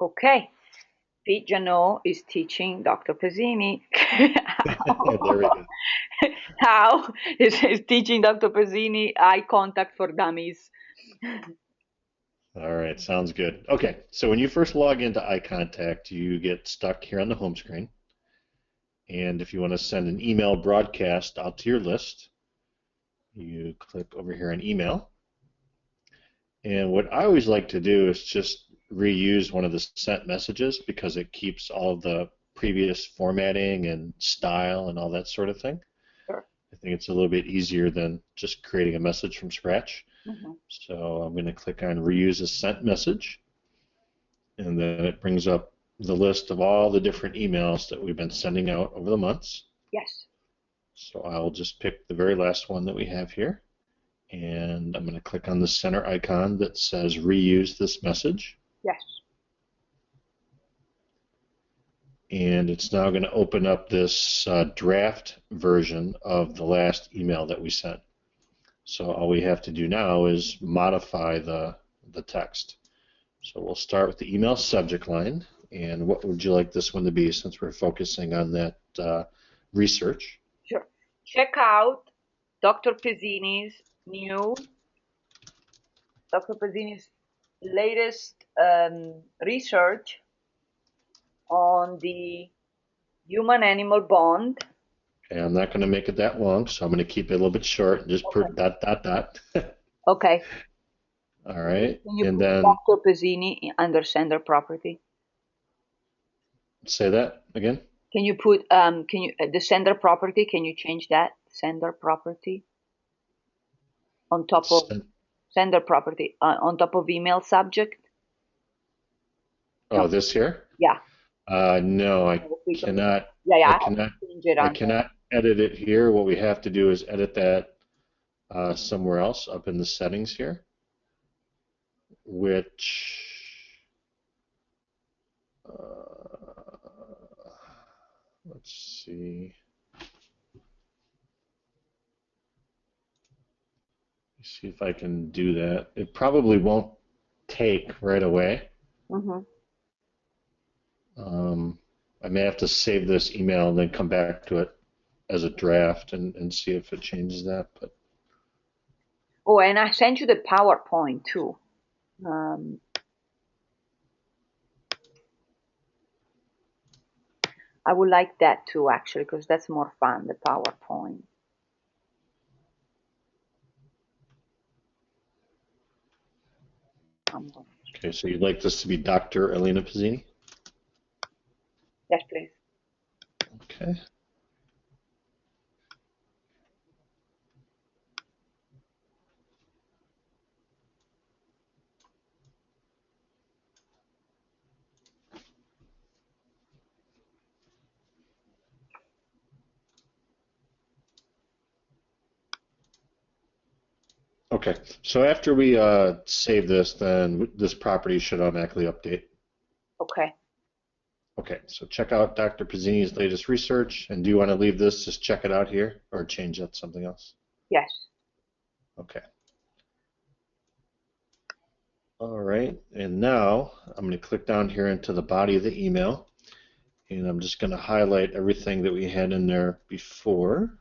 Okay, Pete Genot is teaching Dr. Pezzini There we go. how is teaching Dr. Pezzini eye contact for dummies. All right, sounds good. Okay, so when you first log into eye contact, you get stuck here on the home screen. And if you want to send an email broadcast out to your list, you click over here on email. And what I always like to do is just reuse one of the sent messages because it keeps all of the previous formatting and style and all that sort of thing. Sure. I think it's a little bit easier than just creating a message from scratch. Mhm. So I'm going to click on reuse a sent message, and then it brings up the list of all the different emails that we've been sending out over the months. Yes. So I'll just pick the very last one that we have here, and I'm going to click on the center icon that says reuse this message. Yes. And it's now going to open up this draft version of the last email that we sent. So all we have to do now is modify the text. So we'll start with the email subject line. And what would you like this one to be since we're focusing on that research? Sure. Check out Dr. Pezzini's Dr. Pezzini's latest research on the human-animal bond. Okay, I'm not going to make it that long, so I'm going to keep it a little bit short and just put dot, dot, dot. Okay. All right, Can you and put then Dr. Pezzini under sender property? say that again. Can you put can you the sender property? Can you change that sender property on top of sender property on top of email subject? Oh, No. this here? Yeah. No, I cannot. Yeah, yeah. I I have to cannot. change it I on. cannot edit it here. What we have to do is edit that somewhere else up in the settings here, which let's see. See if I can do that. It probably won't take right away. Mm-hmm. I may have to save this email and then come back to it as a draft and see if it changes that. But Oh, and I sent you the PowerPoint too. Um, I would like that too, actually, because that's more fun, the PowerPoint. okay, so you'd like this to be Dr. Elena Pezzini? Yes, please. Okay. Okay, so after we save this, then this property should automatically update. Okay. Okay, so check out Dr. Pezzini's latest research, and do you want to leave this, just check it out here, or change that to something else? Yes. Okay. All right, and now I'm going to click down here into the body of the email, and I'm just going to highlight everything that we had in there before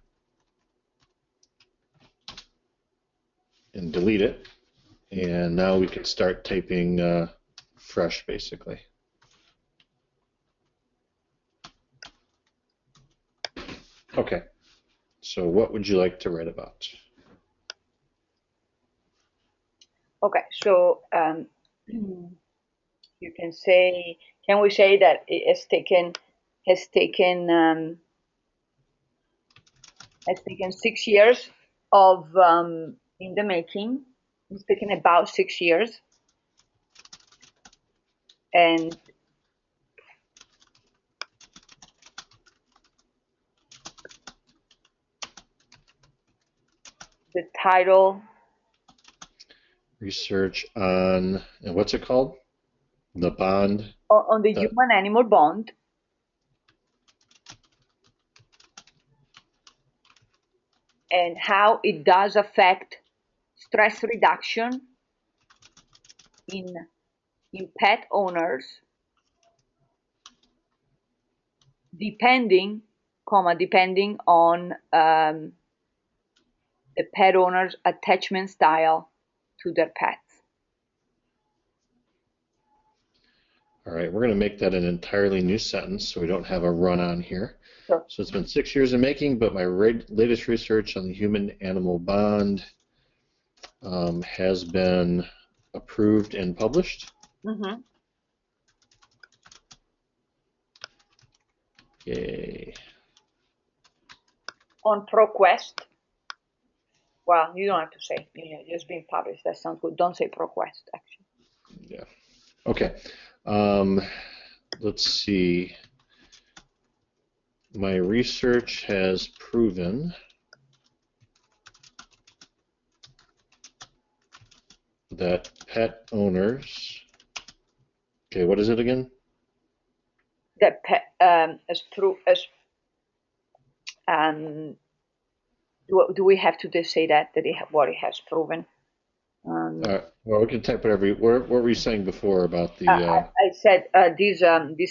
and delete it. And now we can start typing fresh, basically. Okay, so what would you like to write about? Okay. So you can say, can we say that it has taken 6 years of in the making. It's taken about 6 years, and the title Research on, and what's it called? The bond. on the The, human-animal bond, and how it does affect stress reduction in pet owners depending, depending on the pet owner's attachment style to their pets. All right, we're going to make that an entirely new sentence so we don't have a run-on here. Sure. So it's been 6 years in making, but my latest research on the human-animal bond has been approved and published. Mm-hmm. Yay. On ProQuest. Well, you don't have to say, just being published. That sounds good. Don't say ProQuest, actually. Yeah. Okay. Let's see. My research has proven that pet owners. Okay, what is it again? That pet, do we have to just say that what it has proven? Well, we can type whatever. What were you saying before about the? I said these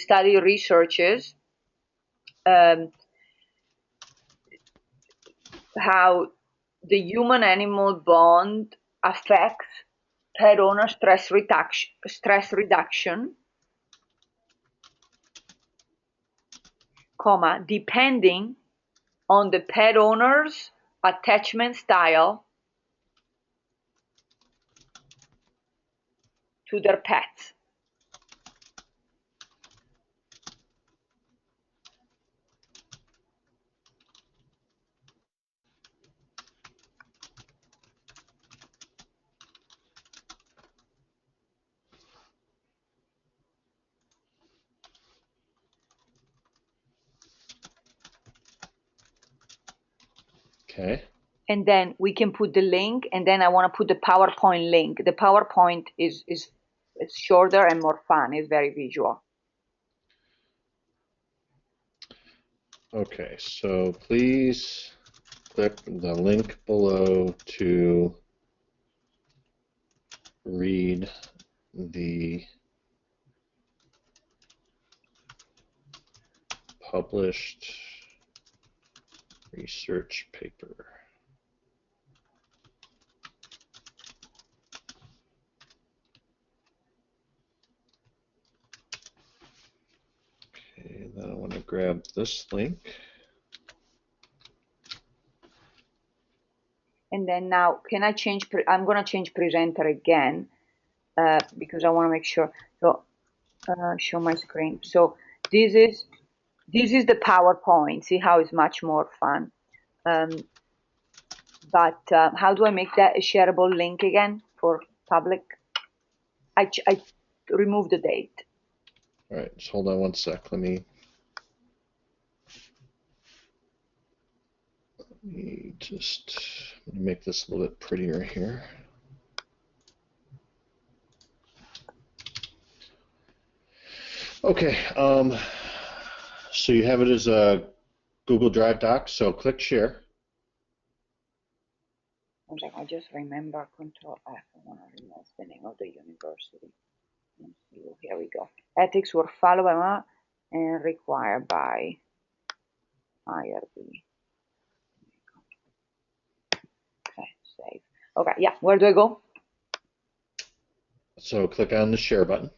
study researches how the human-animal bond affects pet owner stress reduction, depending on the pet owner's attachment style to their pets. Okay. And then we can put the link, and then I want to put the PowerPoint link. The PowerPoint is shorter and more fun. It's very visual. Okay, so please click the link below to read the published research paper. Okay, then I want to grab this link. And then now, can I change? I'm going to change presenter again because I want to make sure. So show my screen. So this is the PowerPoint. See how it's much more fun. But how do I make that a shareable link again for public? I remove the date. All right, just hold on one sec. Let me just make this a little bit prettier here. Okay, so you have it as a Google Drive doc, so click share. One second, I just remember Control F. I want to remove the name of the university. Here we go. Ethics were followed by and required by IRB. Okay, save. Okay, yeah, where do I go? So click on the share button.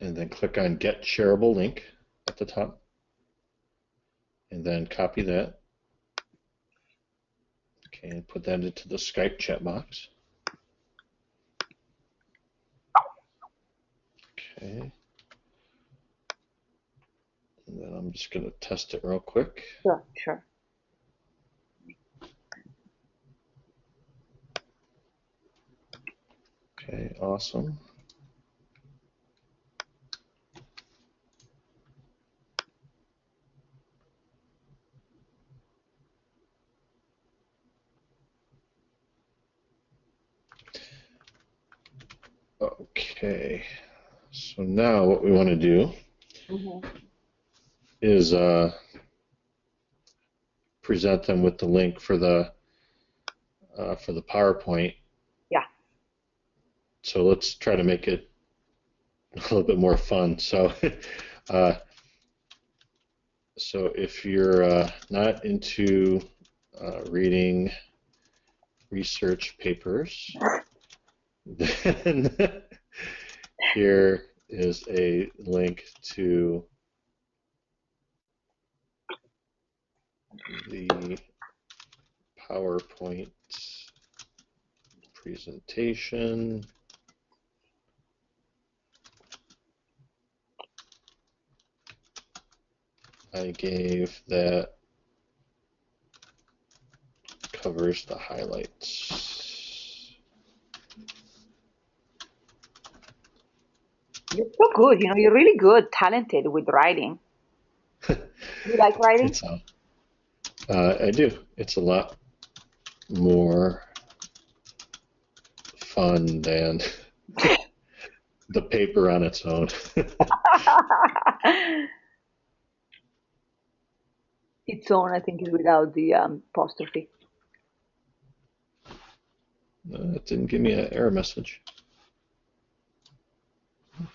And then click on Get Shareable Link at the top. And then copy that. Okay, and put that into the Skype chat box. Okay. And then I'm just going to test it real quick. Sure, sure. Okay, awesome. Okay, so now what we want to do is present them with the link for the PowerPoint. Yeah. So let's try to make it a little bit more fun. So, uh, so if you're not into reading research papers, then here is a link to the PowerPoint presentation. I gave that covers the highlights. You're so good. You know, you're really good, talented with writing. You like writing? It's I do. It's a lot more fun than the paper on its own. Its own, I think, is without the apostrophe. It didn't give me an error message.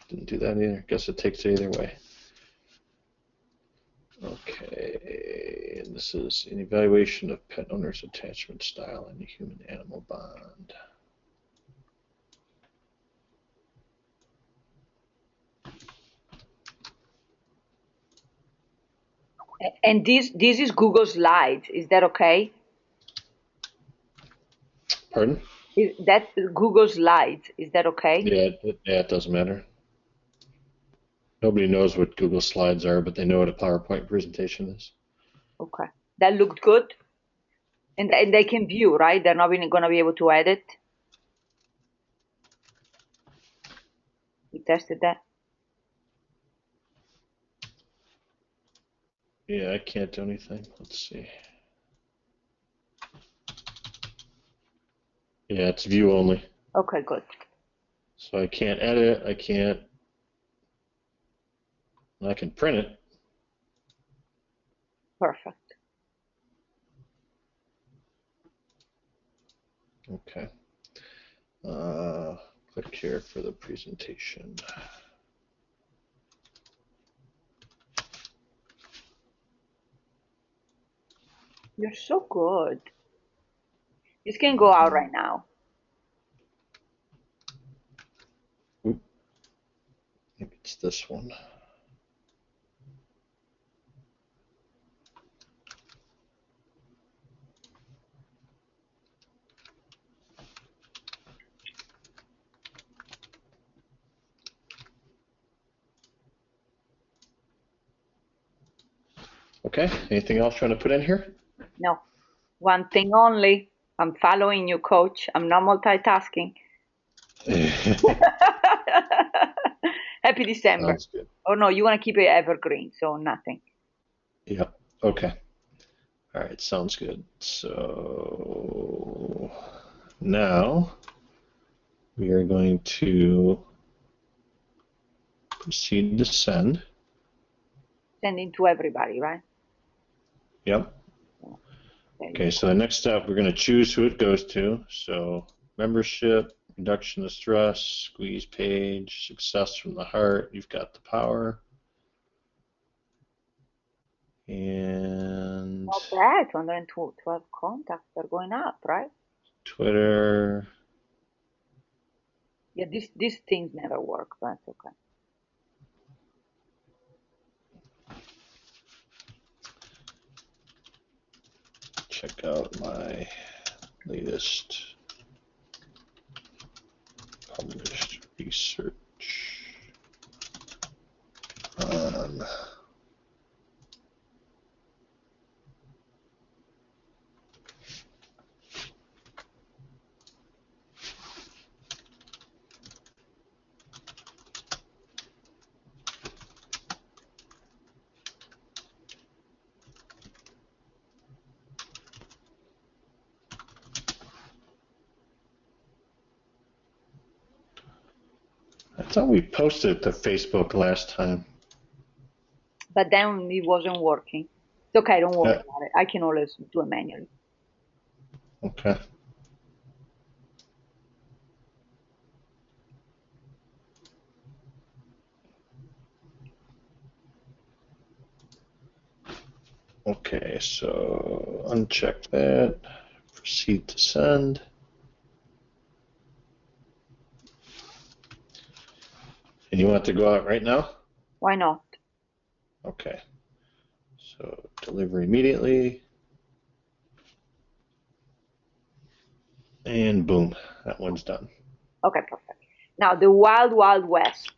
Didn't do that either. Guess it takes it either way. Okay, and this is an evaluation of pet owner's attachment style and the human-animal bond. And this is Google Slides. Is that okay? Pardon? That's Google Slides. Is that okay? Yeah, it doesn't matter. Nobody knows what Google Slides are, but they know what a PowerPoint presentation is. Okay. That looked good. And they can view, right? They're not going to be able to edit. We tested that. Yeah, I can't do anything. Let's see. Yeah, it's view only. Okay, good. So I can't edit, I can print it. Perfect. Okay. Click here for the presentation. You're so good. This can go out right now. Oop. Maybe it's this one. Okay, anything else you want to put in here? No. One thing only. I'm following you, coach. I'm not multitasking. Happy December. Sounds good. Oh no, you want to keep it evergreen, so nothing. Yep, okay. All right, sounds good. So now we are going to proceed to send. Sending to everybody, right? Yep. Okay. Okay, so the next step, we're going to choose who it goes to. So membership, reduction of stress, squeeze page, success from the heart, you've got the power. And Not bad. 212 contacts are going up, right? Twitter. Yeah, these things never work, but that's okay. Check out my latest published research on I thought we posted it to Facebook last time. But then it wasn't working. It's okay, don't worry Yeah. about it. I can always do it manually. Okay. Okay, so uncheck that. Proceed to send. And you want it to go out right now? Why not? Okay. So deliver immediately. And boom, that one's done. Okay, perfect. Now the wild, wild west.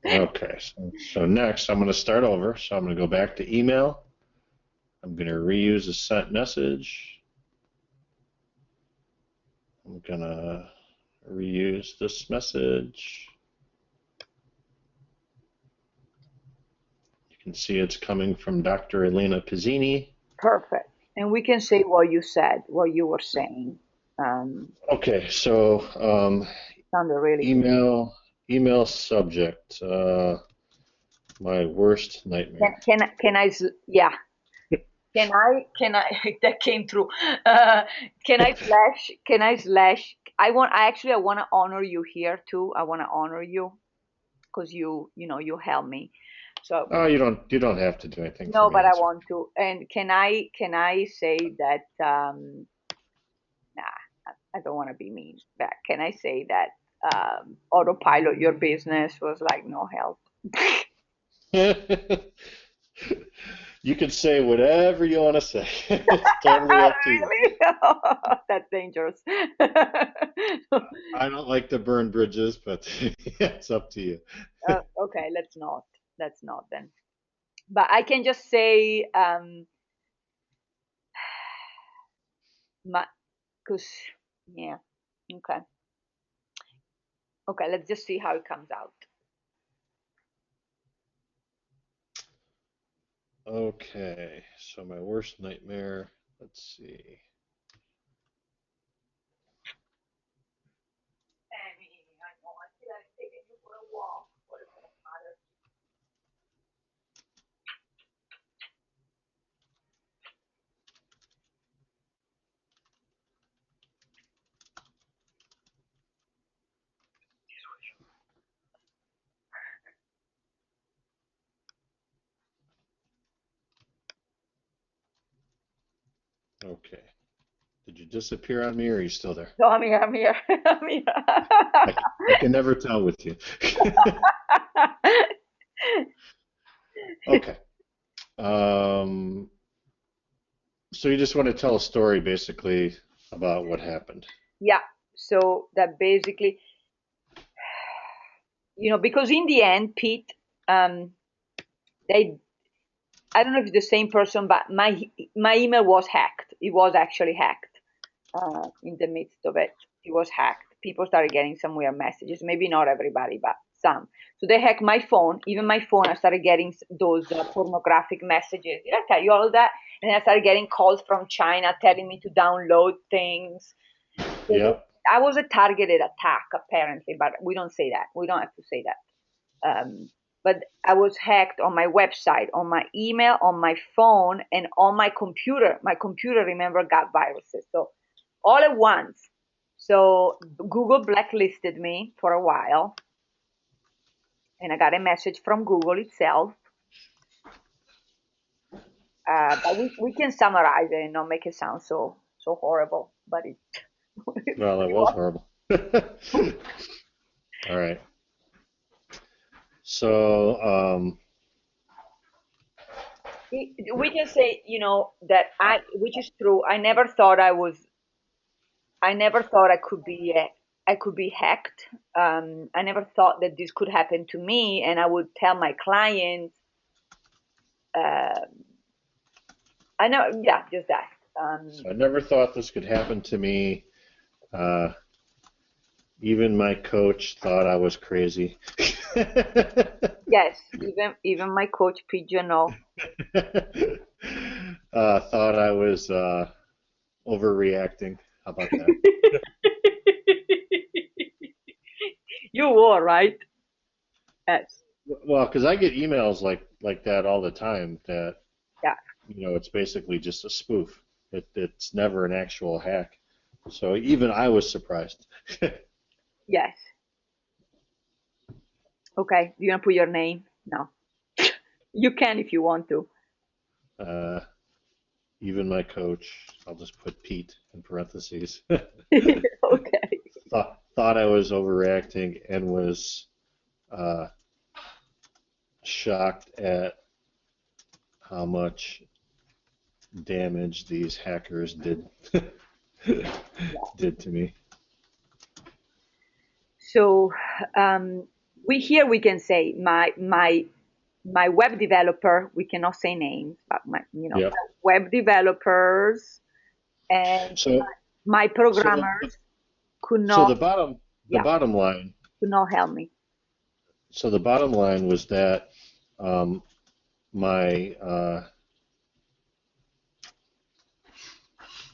Okay, so next I'm going to start over. So I'm going to go back to email. I'm going to reuse the sent message. I'm going to reuse this message. You can see it's coming from Dr. Elena Pezzini. Perfect. And we can say what you said, what you were saying. Okay, so Sounded really good. email subject, my worst nightmare. Yeah. Can I, that came through. Uh, I want to honor you here too. I want to honor you because you help me. So, Oh, you don't have to do anything for no, me. but I That's want to. And can I say that, nah, I don't want to be mean, but can I say that, autopilot your business was like no help? okay. You can say whatever you want to say. It's totally up to you. Really? That's dangerous. I don't like to burn bridges, but it's up to you. Okay, let's not. Let's not then. But I can just say, my, cause, yeah, okay, okay. Let's just see how it comes out. Okay, so my worst nightmare. Let's see. I mean, I know. I feel like taking you for a walk. What does that matter? Okay. Did you disappear on me or are you still there? No, I'm here. I'm here. I'm here. I can never tell with you. Okay. Um, so you just want to tell a story basically about what happened. Yeah. So that basically, because in the end, Pete, um, they I don't know if it's the same person, but my email was hacked. It was actually hacked. In the midst of it, it was hacked. People started getting some weird messages. Maybe not everybody, but some. So they hacked my phone. Even my phone, I started getting those pornographic messages. Did I tell you all of that? And I started getting calls from China telling me to download things. Yep. I was a targeted attack, apparently, but we don't say that. We don't have to say that. But I was hacked on my website, on my email, on my phone, and on my computer. My computer, remember, got viruses. So all at once. So Google blacklisted me for a while, and I got a message from Google itself. But we can summarize it and not make it sound so horrible. But it, Well, that it was was. horrible. All right. So, We can say, that which is true. I never thought I could be hacked. I never thought that this could happen to me, and I would tell my clients. Uh, I know, yeah, just that. so I never thought this could happen to me. Uh, Even my coach thought I was crazy. Yes, even my coach Genot. Thought I was overreacting. How about that? You were right. Yes, Well, because I get emails like that all the time that, yeah, it's basically just a spoof. It's never an actual hack. So even I was surprised. yes. Okay, do you want to put your name? No, you can if you want to. Uh, even my coach, I'll just put Pete in parentheses, Okay. thought I was overreacting and was uh, shocked at how much damage these hackers did did to me. So we can say my web developer. We cannot say names, but my Yep. web developers and So my so programmers could so not, the yeah, bottom line could not help me. so the bottom line was that um, my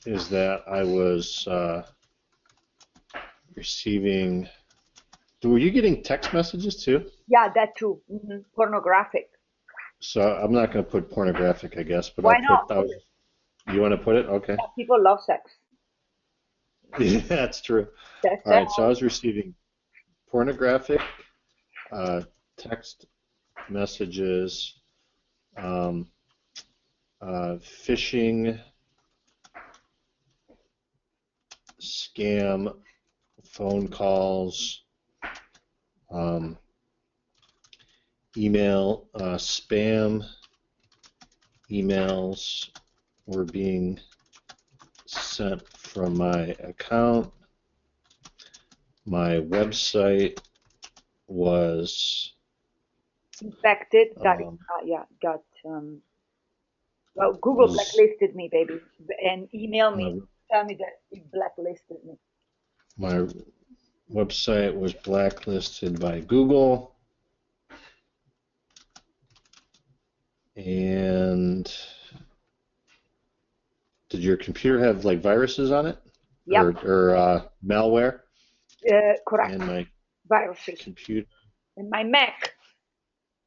is that I was receiving. Were you getting text messages too? Yeah, that too. Pornographic. So I'm not going to put pornographic, I guess, but Why I'll not? put. You want to put it? Okay. Yeah, people love sex. Yeah, that's true. That's All right. So I was receiving pornographic uh, text messages, um, phishing, scam, phone calls, um, email, spam emails were being sent from my account. My website was infected. um, Got well, Google was blacklisted me, baby, and email me, my tell me that it blacklisted me. my website was blacklisted by Google, and did your computer have like viruses on it Yep, or malware? correct. And my Viruses. computer And my Mac,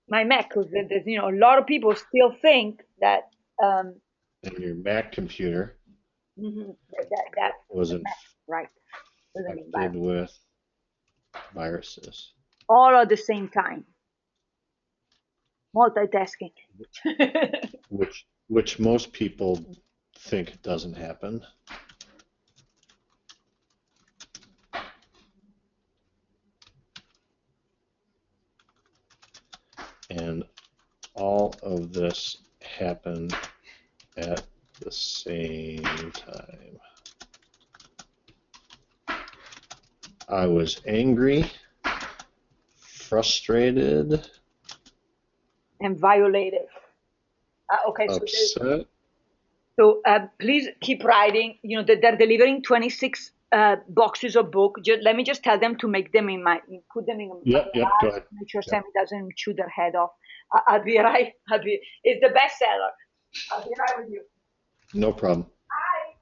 because there's a lot of people still think that um, and your Mac computer that was Mac, right, doesn't mean infected virus. with viruses, All at the same time, multitasking. which most people think doesn't happen. And all of this happened at the same time. I was angry, frustrated, And violated. Okay, upset. so please keep writing. They're delivering 26 boxes of book. Let me just tell them to make them put them in my Yep, go garage. ahead. Make sure Yep, Sammy doesn't chew their head off. I'll be right. It's the bestseller. I'll be right with you. no problem. Bye.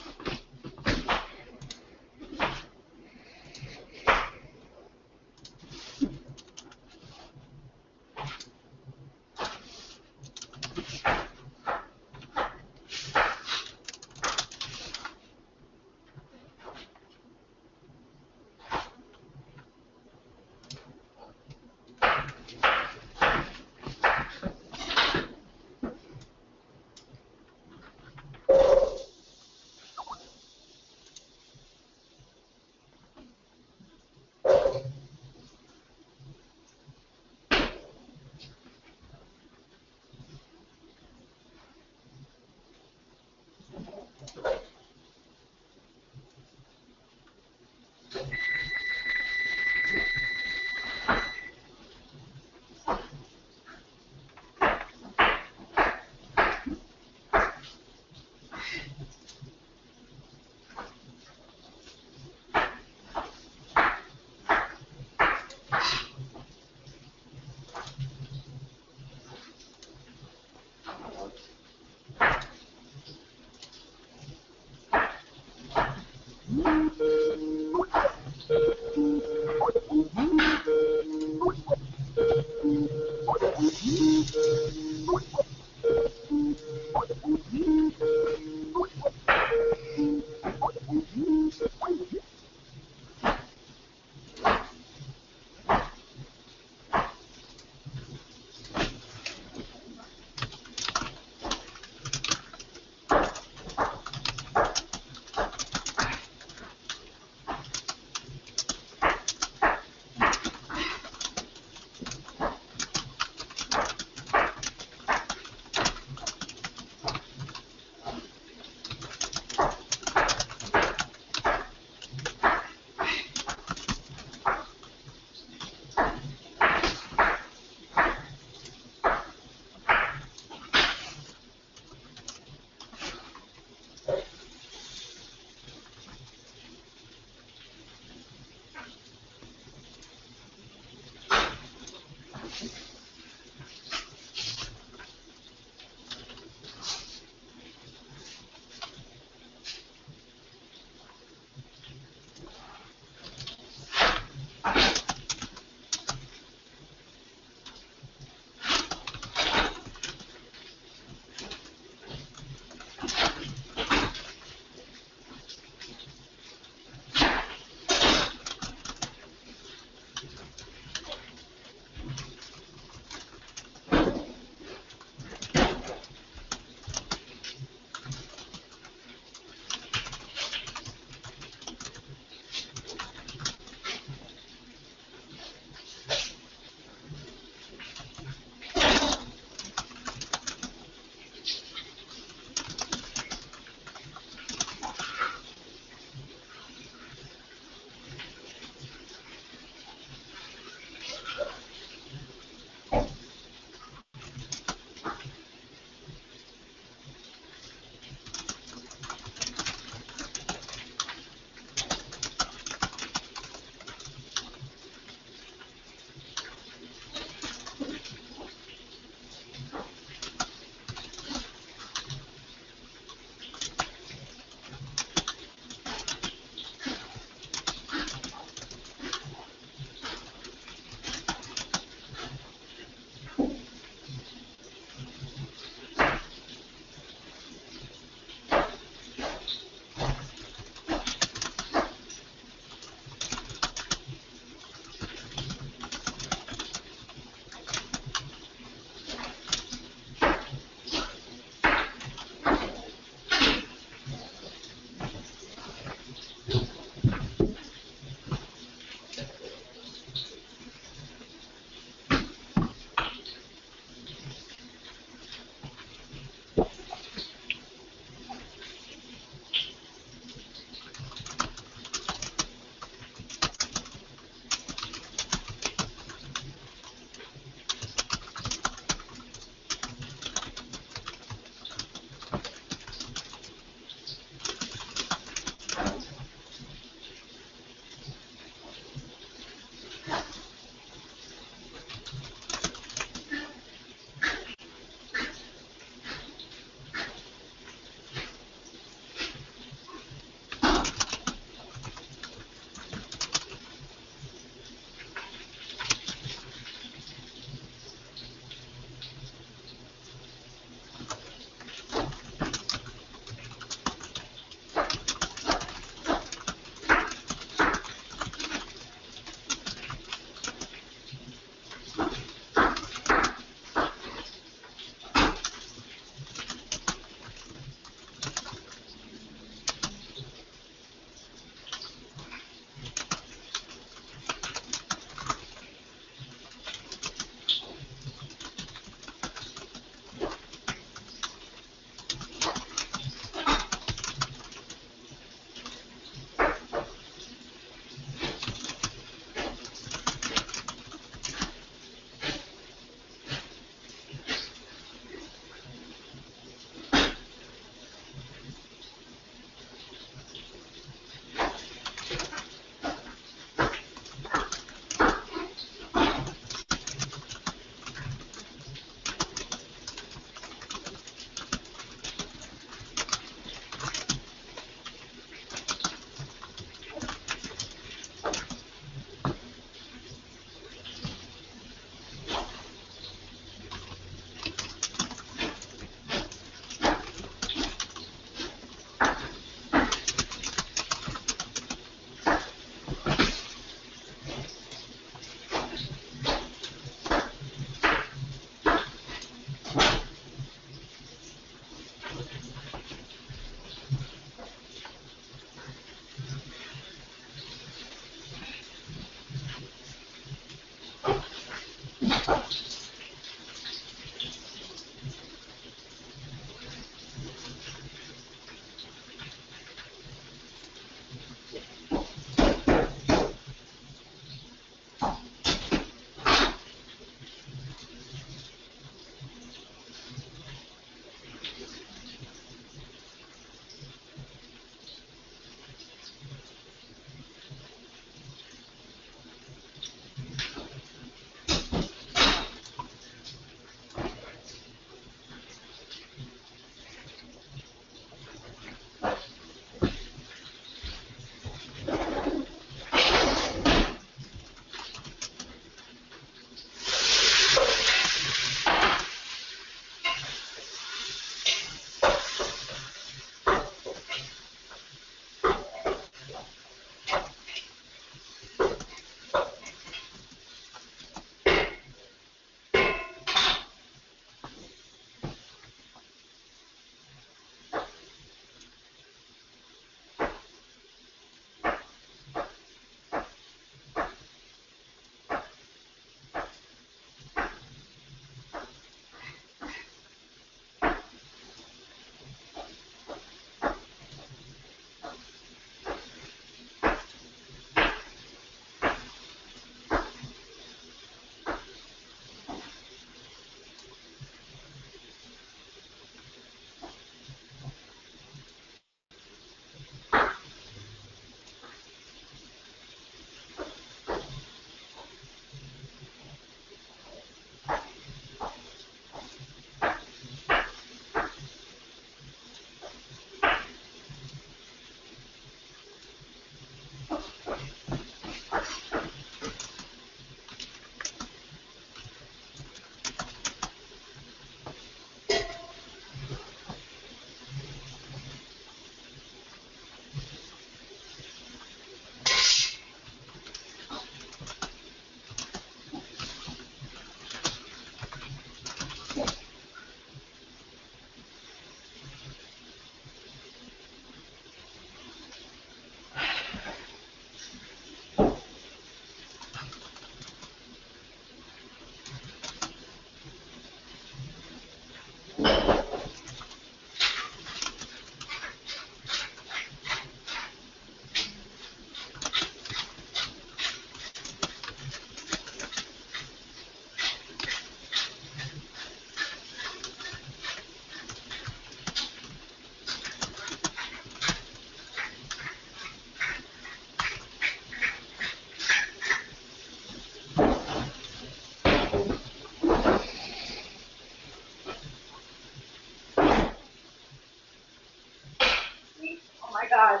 God,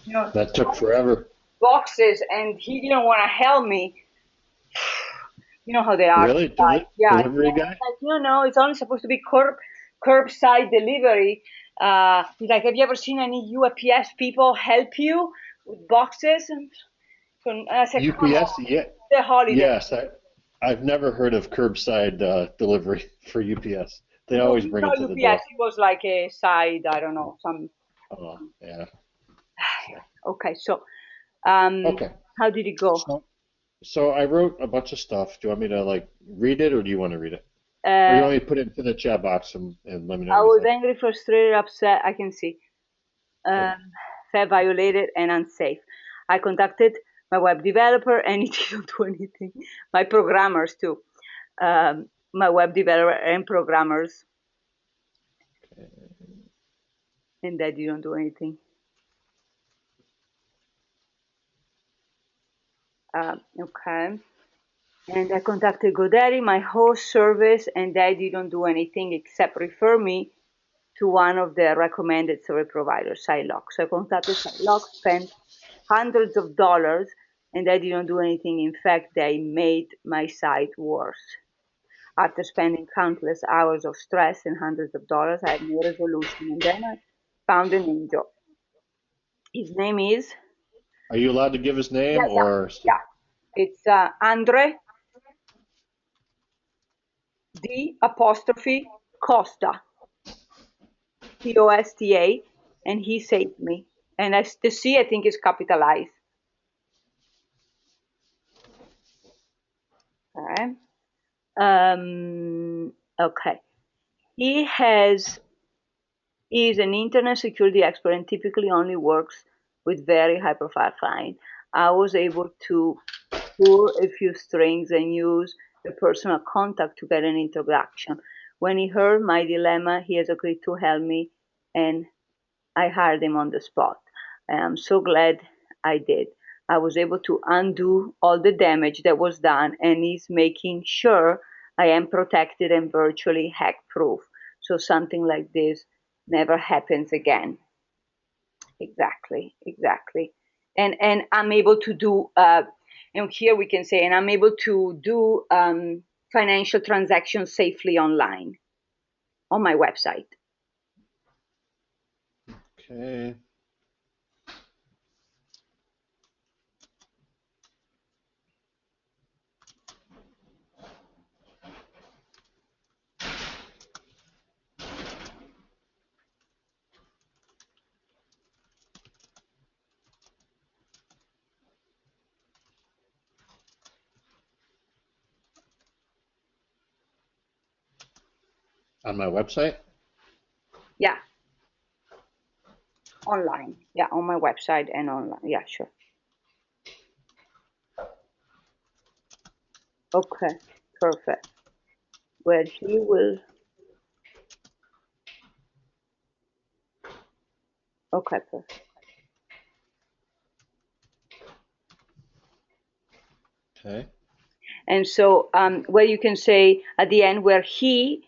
you know, That took forever. boxes, and he didn't want to help me. You know how they are. Really? Yeah, Delivery guy? like, it's only supposed to be curbside delivery. He's like, have you ever seen any UPS people help you with boxes? And so I said, come UPS? on, Yeah. the holiday. Yes. I've never heard of curbside delivery for UPS. They No, always he's bring it not to the UPS. door. He was like a side, I don't know, some. Oh, yeah. Okay, so um, Okay. how did it go? So I wrote a bunch of stuff. Do you want me to like read it or do you want to read it? Or Uh, you want me to put it into the chat box and let me know I what you was think? angry, frustrated, upset. I can see. Okay. Um, felt violated and unsafe. I contacted my web developer and he didn't do anything. My programmers too. My web developer and programmers, and they didn't do anything. Okay. And I contacted GoDaddy, my host service, and they didn't do anything except refer me to one of the recommended service providers, Sidelock. So I contacted Sidelock, spent hundreds of dollars, and they didn't do anything. In fact, they made my site worse. After spending countless hours of stress and hundreds of dollars, I had no resolution. And then I found an angel. His name is, Are you allowed to give his yeah, name yeah, or yeah. It's Andre D apostrophe Costa, Costa, and he saved me. And the C, I think, is capitalized. Okay. Okay. He is an internet security expert and typically only works with very high profile clients. I was able to pull a few strings and use the personal contact to get an introduction. When he heard my dilemma, he has agreed to help me and I hired him on the spot. I'm so glad I did. I was able to undo all the damage that was done, and he's making sure I am protected and virtually hack proof. So something like this never happens again. Exactly, exactly. And I'm able to do, and here we can say, and I'm able to do financial transactions safely online on my website. okay? On my website? Yeah, online. Yeah, on my website and online. Yeah, sure. Okay, perfect. Where he will. Okay, perfect. Okay. And so, where you can say at the end where he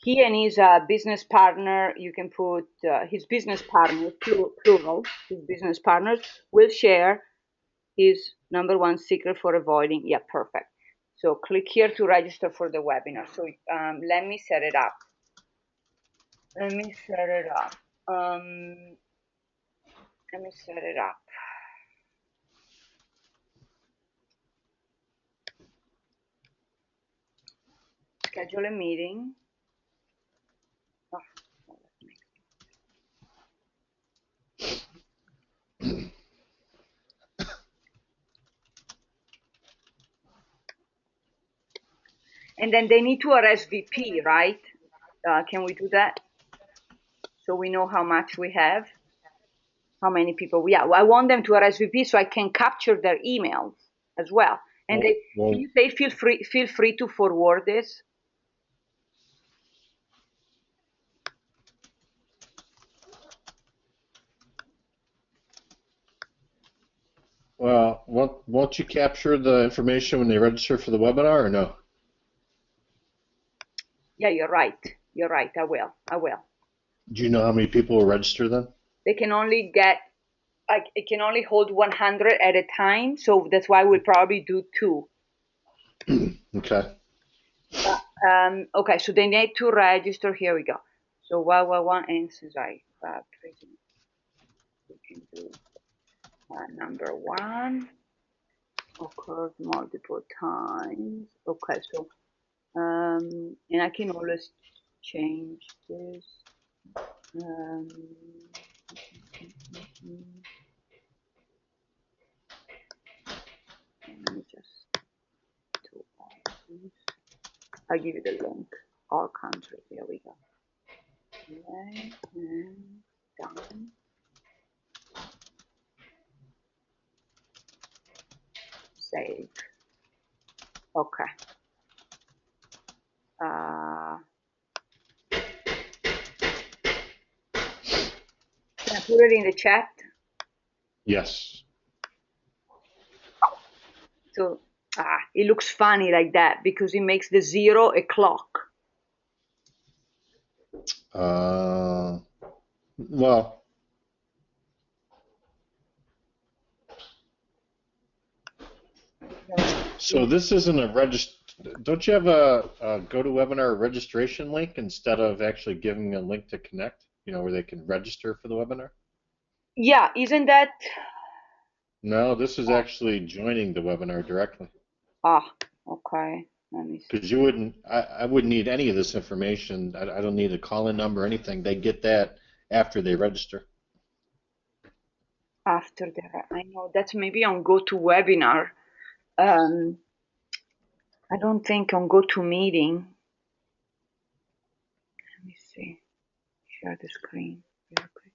and his business partner, you can put his business partners, plural, his business partners will share his number one secret for avoiding. Yeah, perfect. So click here to register for the webinar. So let me set it up. Let me set it up. Let me set it up. Schedule a meeting. Oh, and then they need to RSVP, right? Can we do that? So we know how much we have, how many people we are. I want them to RSVP so I can capture their emails as well. And Well, can well, you say feel free to forward this? won't you capture the information when they register for the webinar or no? Yeah, you're right. You're right. I will. I will. Do you know how many people will register then? they can only get, like, it can only hold 100 at a time. So that's why we'll probably do 2. Okay. Okay, so they need to register. Here we go. So one answers I we can do number 1 occurs multiple times. Okay, so and I can always change this. Um, let me just do all these. I'll give you the link. All countries. Here we go. Okay, and done. Save. Okay. Can I put it in the chat? Yes. So it looks funny like that because it makes the 0 a clock. Well, so this isn't a register. Don't you have a GoToWebinar registration link instead of actually giving a link to connect? You know, where they can register for the webinar? Yeah, isn't that? No, this is actually joining the webinar directly. Okay. Let me see. Because you wouldn't, I wouldn't need any of this information. I don't need a call-in number or anything. They get that after they register. After that, I know that's maybe on GoToWebinar. I don't think on GoToMeeting. Let me see. Share the screen real quick.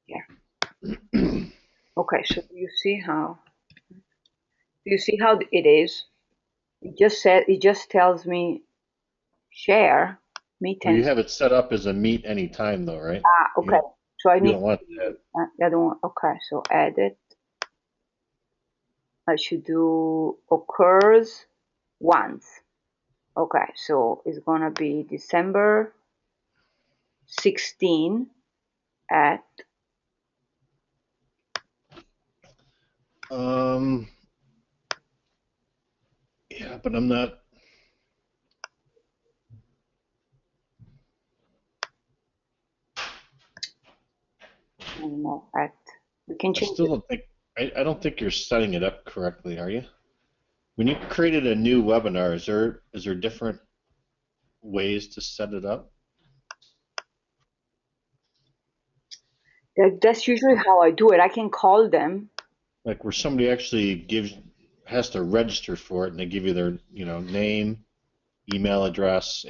Yeah. Okay. So do you see how? Do you see how it is? It just tells me share meet Well, and you have it set up as a meet anytime though, right? okay. So I You need don't want that. the other one. Okay. So edit. I should do occurs once. Okay. So it's gonna be December 16 at Yeah, but I'm not. I don't know at we can I change still it. don't think. I don't think you're setting it up correctly, are you? When you created a new webinar, is there different ways to set it up? That's usually how I do it. I can call them. Like where somebody actually has to register for it, and they give you their name, email address,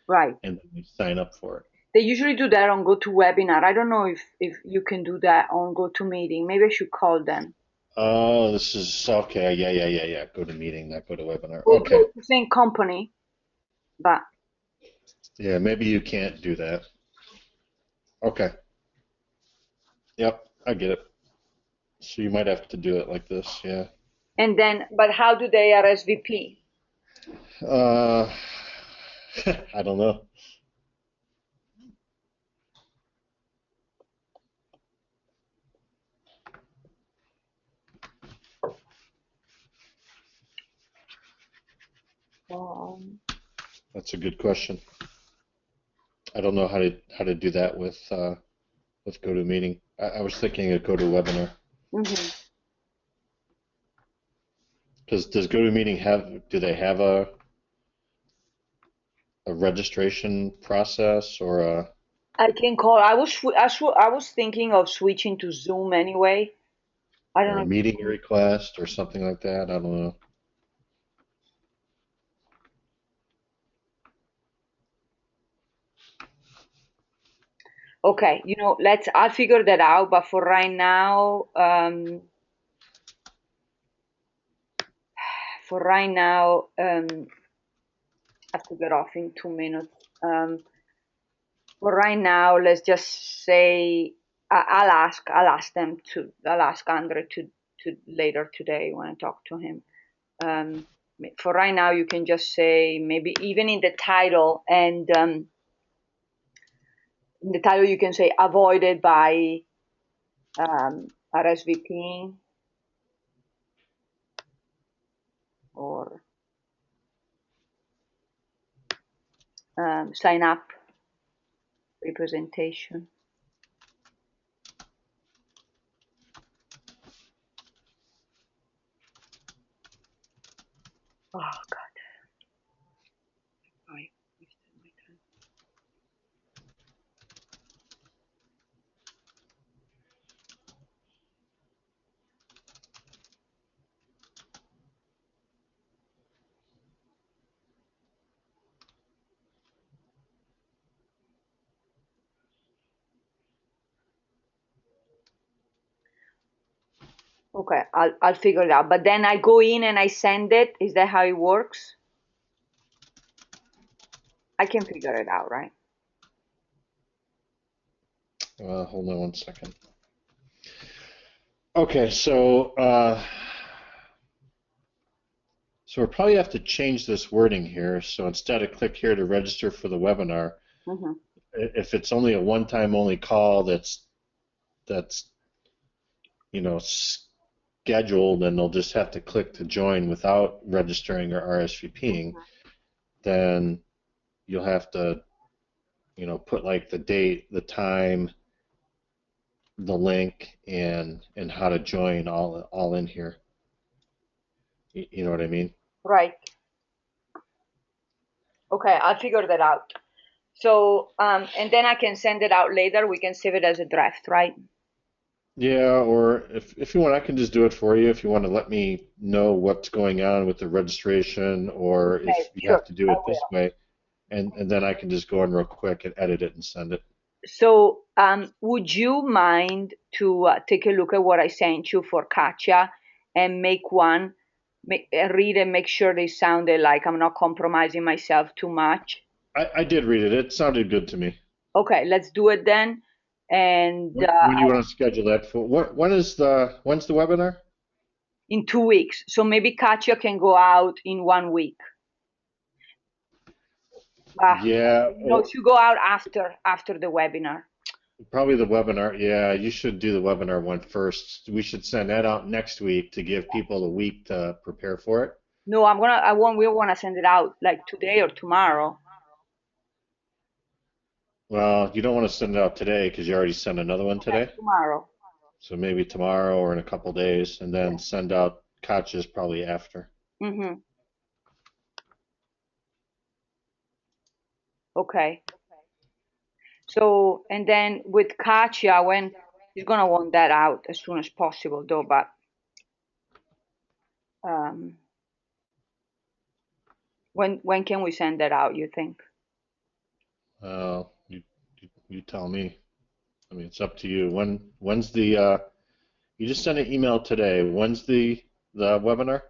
Right. and then you sign up for it. They usually do that on GoToWebinar. I don't know if you can do that on GoToMeeting. Maybe I should call them. Oh, this is okay. Yeah. Go to meeting, not go to webinar. We'll Okay. go to same company, but Yeah, maybe you can't do that. Okay. Yep, I get it. So you might have to do it like this. Yeah. but how do they RSVP? Uh, I don't know. That's a good question. I don't know how to do that with GoToMeeting. I was thinking of GoToWebinar. Mm-hmm. Does GoToMeeting do they have a registration process or I can call. I was thinking of switching to Zoom anyway. I don't a know. meeting request or something like that? I don't know. Okay, I'll figure that out. But for right now, I have to get off in 2 minutes. For right now, let's just say I'll ask Andre to later today when I talk to him. Um, for right now, you can just say maybe even in the title, and in the title you can say avoided by RSVP or sign up representation. Oh God. I wasted my time. Okay, I'll figure it out. But then I go in and I send it. Is that how it works? I can figure it out, right? Hold on one second. Okay, so we'll probably have to change this wording here. So instead of click here to register for the webinar, Mm-hmm. if it's only a one-time only call that's scheduled, and they'll just have to click to join without registering or RSVPing, then you'll have to put like the date, the time, the link, and how to join all in here. You know what I mean? Right. Okay, I'll figure that out. So, and then I can send it out later. We can save it as a draft, right? Yeah, or if you want, I can just do it for you if you want to let me know what's going on with the registration, or Okay, if you sure, have to do I it this will. way, and then I can just go in real quick and edit it and send it. So, would you mind to take a look at what I sent you for Katia and read and make sure they sounded like I'm not compromising myself too much? I did read it. It sounded good to me. Okay, let's do it then. And When do you want to schedule that for? When's the webinar? in 2 weeks. So maybe Katia can go out in 1 week. Yeah, No, it should go out after the webinar. probably the webinar. Yeah, you should do the webinar one first. We should send that out next week to give people a week to prepare for it. No, we want to send it out like today or tomorrow. Well, you don't want to send it out today because you already sent another one Okay, today. tomorrow. So maybe tomorrow or in a couple days, and then send out Koch's probably after. Mm-hmm. Okay. So, and then with Katia, when she's gonna want that out as soon as possible, though. But um, when can we send that out? You think? You tell me. I mean, it's up to you. When's the you just sent an email today. When's the webinar?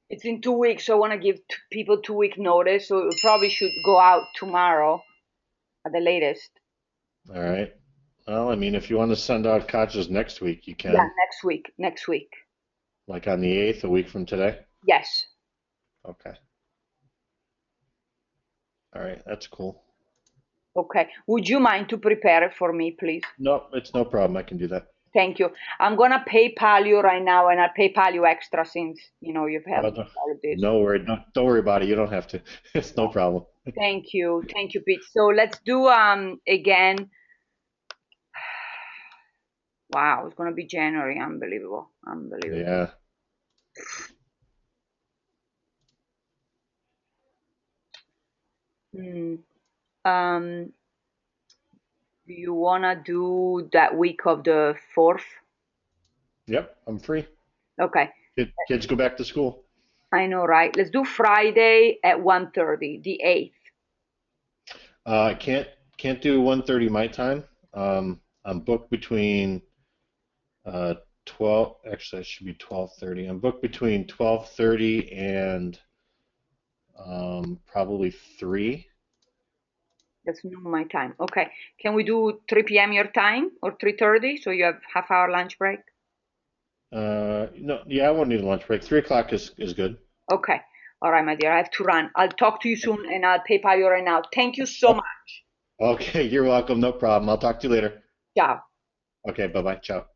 It's in 2 weeks, so I want to give people 2 week notice. So it probably should go out tomorrow at the latest. All right. Well, I mean, if you want to send out Koch's next week, you Yeah, can. next week. Next week. Like on the 8th, a week from today. Yes. Okay. All right, that's cool. Okay. Would you mind to prepare it for me, please? No, it's no problem. I can do that. Thank you. I'm gonna PayPal you right now, and I'll PayPal you extra since you've Oh, helped with all of this. no worry. Don't worry about it. You don't have to. It's no problem. Thank you, Pete. So let's do again. Wow, it's gonna be January. Unbelievable, unbelievable. Yeah. Hmm. Um, do you wanna do that week of the 4th? Yep. I'm free. Okay, Kids go back to school. I know, right? Let's do Friday at 1:30, the 8th. I can't do 1:30 my time. I'm booked between 12. Actually, it should be 12:30. I'm booked between 12:30 and probably 3. That's noon my time. Okay. Can we do 3 p.m. your time or 3:30? So you have half hour lunch break? No, yeah, I won't need a lunch break. 3 o'clock is good. Okay. All right, my dear. I have to run. I'll talk to you soon and I'll PayPal you right now. Thank you so Oh, much. okay, you're welcome. No problem. I'll talk to you later. Ciao. Okay, bye bye. Ciao.